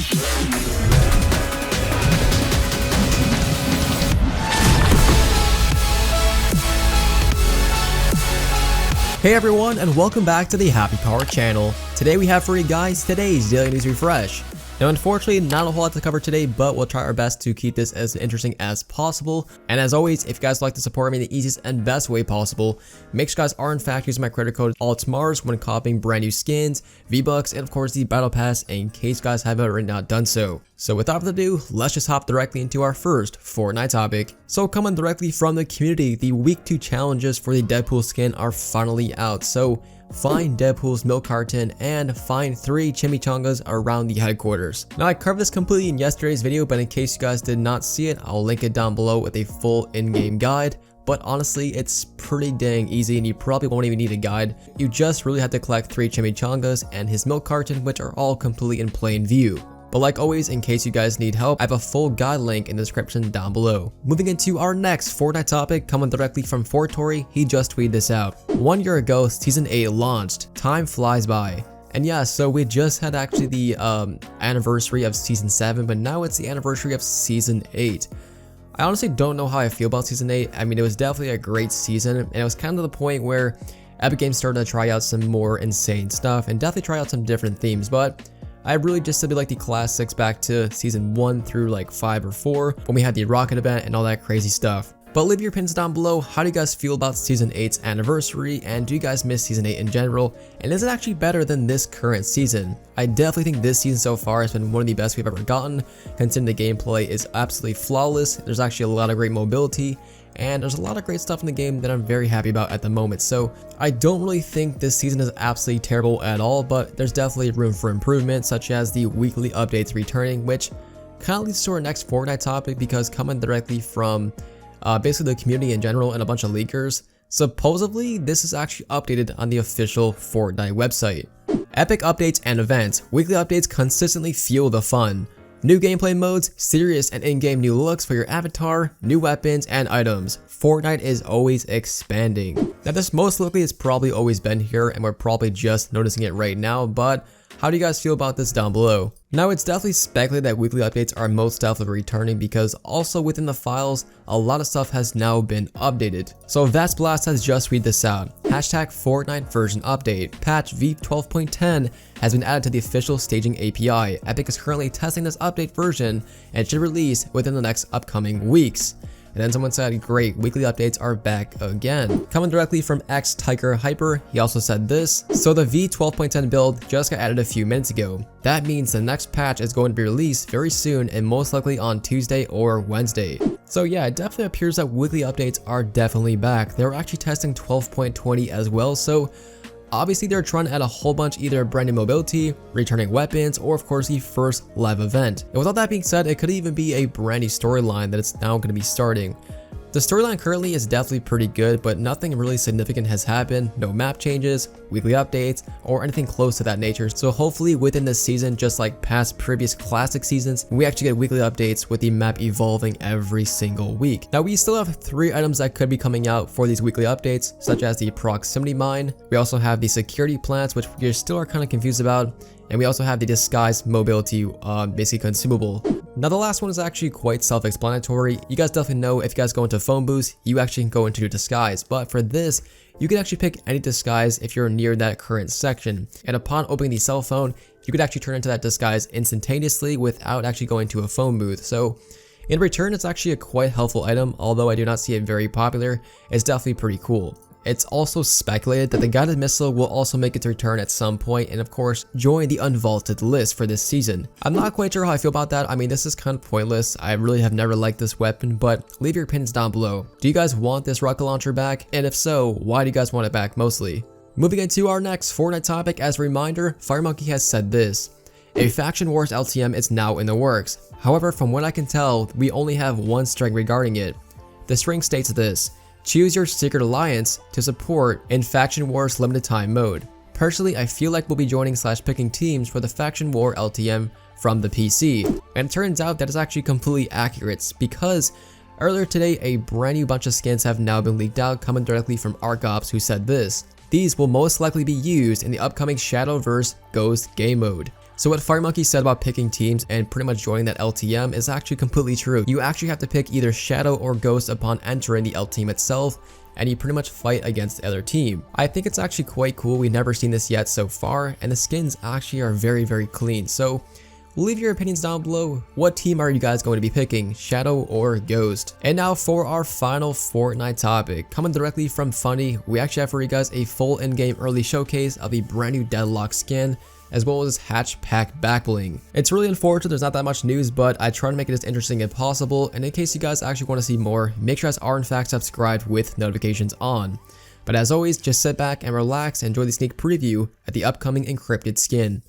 Hey everyone, and welcome back to the Happy Car channel. Today we have for you guys today's Daily News Refresh. Now unfortunately, not a whole lot to cover today, but we'll try our best to keep this as interesting as possible. And as always, if you guys like to support me in the easiest and best way possible, make sure you guys are in fact using my credit code ALTMARS when copying brand new skins, V-Bucks, and of course the Battle Pass in case you guys haven't already not done so. So without further ado, let's just hop directly into our first Fortnite topic. So coming directly from the community, the week 2 challenges for the Deadpool skin are finally out. So find Deadpool's milk carton and find 3 chimichangas around the headquarters. Now I covered this completely in yesterday's video, but in case you guys did not see it, I'll link it down below with a full in-game guide. But honestly, it's pretty dang easy and you probably won't even need a guide. You just really have to collect 3 chimichangas and his milk carton, which are all completely in plain view. But like always, in case you guys need help, I have a full guide link in the description down below. Moving into our next Fortnite topic, coming directly from Fortory, he just tweeted this out. 1 year ago, Season 8 launched. Time flies by. And yeah, so we just had actually the anniversary of Season 7, but now it's the anniversary of Season 8. I honestly don't know how I feel about Season 8. I mean, it was definitely a great season, and it was kind of the point where Epic Games started to try out some more insane stuff and definitely try out some different themes, but I really just simply like the classics back to Season 1 through like 5 or 4 when we had the rocket event and all that crazy stuff. But leave your opinions down below. How do you guys feel about Season 8's anniversary, and do you guys miss Season 8 in general, and is it actually better than this current season? I definitely think this season so far has been one of the best we've ever gotten, considering the gameplay is absolutely flawless. There's actually a lot of great mobility, and there's a lot of great stuff in the game that I'm very happy about at the moment. So I don't really think this season is absolutely terrible at all, but there's definitely room for improvement, such as the weekly updates returning, which kind of leads to our next Fortnite topic, because coming directly from basically the community in general and a bunch of leakers, supposedly this is actually updated on the official Fortnite website. Epic updates and events. Weekly updates consistently fuel the fun. New gameplay modes, serious and in-game new looks for your avatar, new weapons and items. Fortnite is always expanding. Now this most likely has probably always been here and we're probably just noticing it right now, but how do you guys feel about this down below? Now it's definitely speculated that weekly updates are most definitely returning, because also within the files, a lot of stuff has now been updated. So Vast Blast has just read this out. Hashtag Fortnite version update. Patch v12.10 has been added to the official staging API. Epic is currently testing this update version and should release within the next upcoming weeks. And then someone said, great, weekly updates are back again. Coming directly from X Tiger Hyper, he also said this. So the v12.10 build just got added a few minutes ago. That means the next patch is going to be released very soon and most likely on Tuesday or Wednesday. So yeah, it definitely appears that weekly updates are definitely back. They're actually testing 12.20 as well, so obviously they're trying to add a whole bunch, either brand new mobility, returning weapons, or of course the first live event. And with all that being said, it could even be a brand new storyline that it's now going to be starting. The storyline currently is definitely pretty good, but nothing really significant has happened. No map changes, weekly updates, or anything close to that nature. So hopefully within this season, just like past previous classic seasons, we actually get weekly updates with the map evolving every single week. Now we still have 3 items that could be coming out for these weekly updates, such as the proximity mine. We also have the security plants, which we still are kind of confused about. And we also have the disguise mobility basically consumable. Now the last one is actually quite self-explanatory. You guys definitely know if you guys go into phone booths, you actually can go into your disguise. But for this, you can actually pick any disguise if you're near that current section. And upon opening the cell phone, you could actually turn into that disguise instantaneously without actually going to a phone booth. So in return, it's actually a quite helpful item, although I do not see it very popular. It's definitely pretty cool. It's also speculated that the guided missile will also make its return at some point and of course join the unvaulted list for this season. I'm not quite sure how I feel about that. I mean, this is kind of pointless. I really have never liked this weapon, but leave your opinions down below. Do you guys want this rocket launcher back? And if so, why do you guys want it back mostly? Moving into our next Fortnite topic, as a reminder, FireMonkey has said this. A faction Wars LTM is now in the works. However, from what I can tell, we only have one string regarding it. The string states this. Choose your secret alliance to support in Faction Wars limited time mode. Personally, I feel like we'll be joining / picking teams for the Faction War LTM from the PC. And it turns out that is actually completely accurate, because earlier today a brand new bunch of skins have now been leaked out, coming directly from ArcOps, who said this. These will most likely be used in the upcoming Shadowverse Ghost game mode. So what FireMonkey said about picking teams and pretty much joining that LTM is actually completely true. You actually have to pick either Shadow or Ghost upon entering the LTM itself, and you pretty much fight against the other team. I think it's actually quite cool. We've never seen this yet so far, and the skins actually are very, very clean. So leave your opinions down below. What team are you guys going to be picking, Shadow or Ghost? And now for our final Fortnite topic, coming directly from Funny, we actually have for you guys a full in-game early showcase of the brand new Deadlock skin, as well as Hatch Pack back bling. It's really unfortunate there's not that much news, but I try to make it as interesting as possible, and in case you guys actually want to see more, make sure you guys are in fact subscribed with notifications on. But as always, just sit back and relax and enjoy the sneak preview at the upcoming encrypted skin.